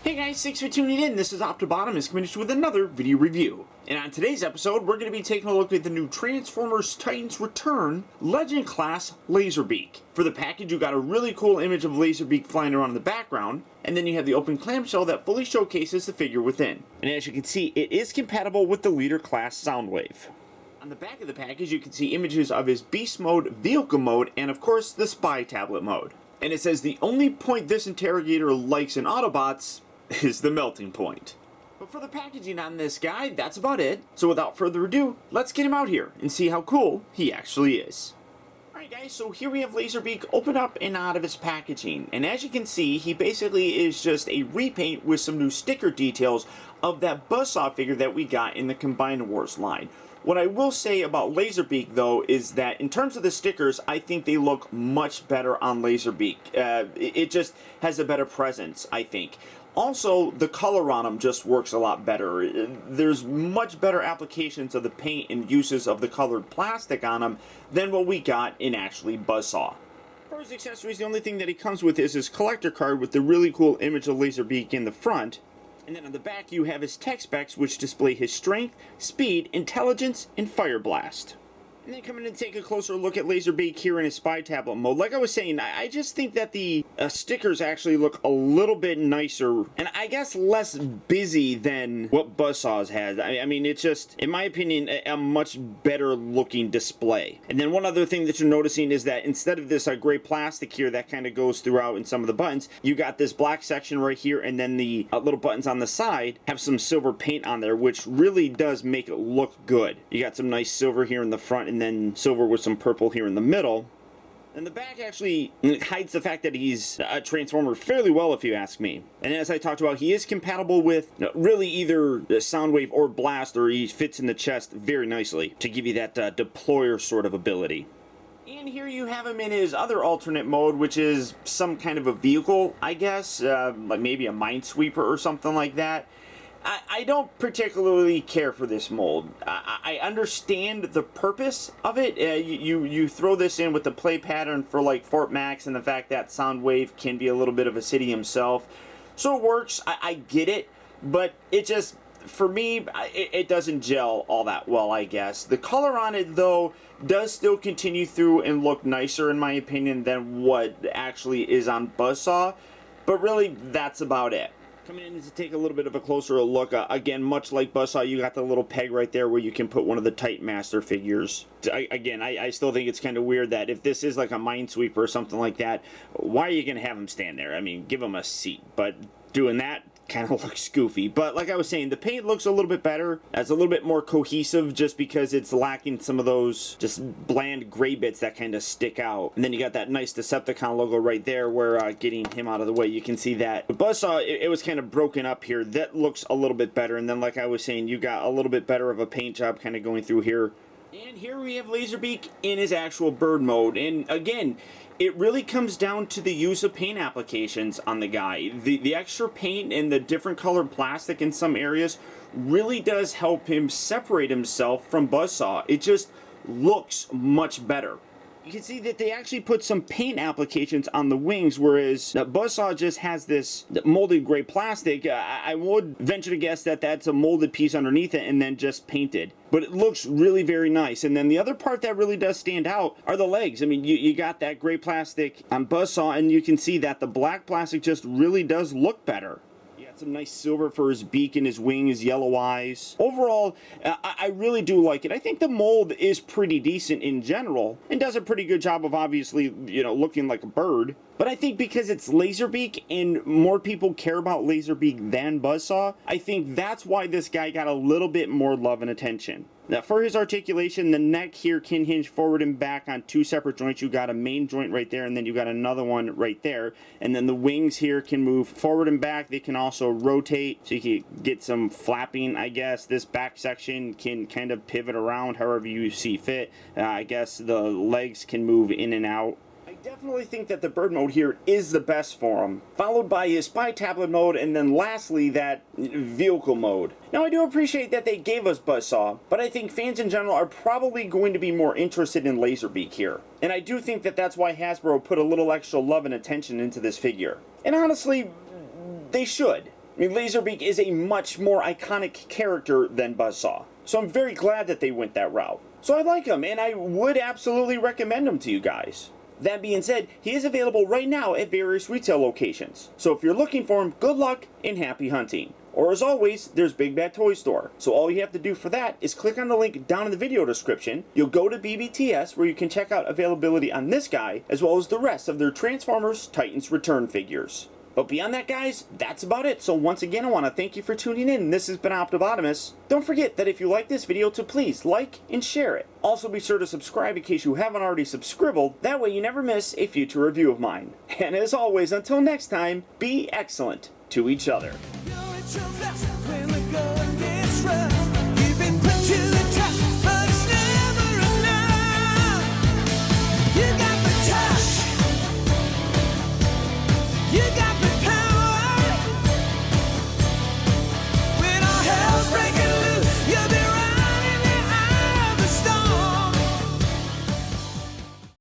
Hey guys, thanks for tuning in. This is optibotimus coming at you with another video review. And on today's episode, we're going to be taking a look at the new Transformers Titans Return Legend Class Laserbeak. For the package, you got a really cool image of Laserbeak flying around in the background, and then you have the open clamshell that fully showcases the figure within. And as you can see, it is compatible with the Leader Class Soundwave. On the back of the package, you can see images of his Beast Mode, Vehicle Mode, and of course, the Spy Tablet Mode. And it says the only point this interrogator likes in Autobots is the melting point. But for the packaging on this guy, that's about it. So without further ado, let's get him out here and see how cool he actually is. Alright guys, so here we have Laserbeak open up and out of his packaging. And as you can see, he basically is just a repaint with some new sticker details of that Buzzsaw figure that we got in the Combined Wars line. What I will say about Laserbeak, though, is that in terms of the stickers, I think they look much better on Laserbeak. It just has a better presence, I think. Also, the color on them just works a lot better. There's much better applications of the paint and uses of the colored plastic on them than what we got in actually Buzzsaw. For his accessories, the only thing that he comes with is his collector card with the really cool image of Laserbeak in the front. And then on the back, you have his tech specs, which display his strength, speed, intelligence, and fire blast. And then coming in and take a closer look at Laserbeak here in his Spy Tablet mode. Like I was saying, I just think that the stickers actually look a little bit nicer, and I guess less busy than what Buzzsaws has. I mean, it's just, in my opinion, a much better looking display. And then one other thing that you're noticing is that instead of this gray plastic here that kind of goes throughout in some of the buttons, you got this black section right here, and then the little buttons on the side have some silver paint on there, which really does make it look good. You got some nice silver here in the front, and then silver with some purple here in the middle. And the back actually hides the fact that he's a Transformer fairly well, if you ask me. And as I talked about, he is compatible with really either the Soundwave or Blast, or he fits in the chest very nicely to give you that deployer sort of ability. And here you have him in his other alternate mode, which is some kind of a vehicle, I guess, like maybe a Minesweeper or something like that. I don't particularly care for this mold. I understand the purpose of it. You throw this in with the play pattern for like Fort Max and the fact that Soundwave can be a little bit of a city himself. So it works. I get it. But it just, for me, it doesn't gel all that well, I guess. The color on it, though, does still continue through and look nicer, in my opinion, than what actually is on Buzzsaw. But really, that's about it. Coming in to take a little bit of a closer look, again, much like Buzzsaw, you got the little peg right there where you can put one of the Titan Master figures. Again, I still think it's kind of weird that if this is like a Minesweeper or something like that, why are you going to have him stand there? I mean, give him a seat, but doing that kind of looks goofy. But like I was saying, the paint looks a little bit better. It's a little bit more cohesive just because it's lacking some of those just bland gray bits that kind of stick out. And then you got that nice Decepticon logo right there where getting him out of the way, you can see that. With Buzzsaw, it was kind of broken up here. That looks a little bit better. And then like I was saying, you got a little bit better of a paint job kind of going through here. And here we have Laserbeak in his actual bird mode. And again, it really comes down to the use of paint applications on the guy. The extra paint and the different colored plastic in some areas really does help him separate himself from Buzzsaw. It just looks much better. You can see that they actually put some paint applications on the wings, whereas Buzzsaw just has this molded gray plastic. I would venture to guess that that's a molded piece underneath it and then just painted. But it looks really very nice. And then the other part that really does stand out are the legs. I mean, you got that gray plastic on Buzzsaw, and you can see that the black plastic just really does look better. Some nice silver for his beak and his wings, yellow eyes. Overall, I really do like it. I think the mold is pretty decent in general and does a pretty good job of obviously, you know, looking like a bird. But I think because it's Laserbeak and more people care about Laserbeak than Buzzsaw, I think that's why this guy got a little bit more love and attention. Now, for his articulation, the neck here can hinge forward and back on two separate joints. You got a main joint right there, and then you got another one right there. And then the wings here can move forward and back. They can also rotate, so you can get some flapping, I guess. This back section can kind of pivot around however you see fit. I guess the legs can move in and out. I definitely think that the bird mode here is the best for him, followed by his Spy Tablet mode, and then lastly that vehicle mode. Now I do appreciate that they gave us Buzzsaw, but I think fans in general are probably going to be more interested in Laserbeak here. And I do think that that's why Hasbro put a little extra love and attention into this figure. And honestly, they should. I mean, Laserbeak is a much more iconic character than Buzzsaw, so I'm very glad that they went that route. So I like him, and I would absolutely recommend him to you guys. That being said, he is available right now at various retail locations, so if you're looking for him, good luck and happy hunting. Or as always, there's Big Bad Toy Store. So all you have to do for that is click on the link down in the video description. You'll go to BBTS where you can check out availability on this guy as well as the rest of their Transformers Titans Return figures. But beyond that, guys, that's about it. So once again, I want to thank you for tuning in. This has been Optibotimus. Don't forget that if you like this video, to please like and share it. Also be sure to subscribe in case you haven't already subscribed. That way you never miss a future review of mine. And as always, until next time, be excellent to each other. You're at your best.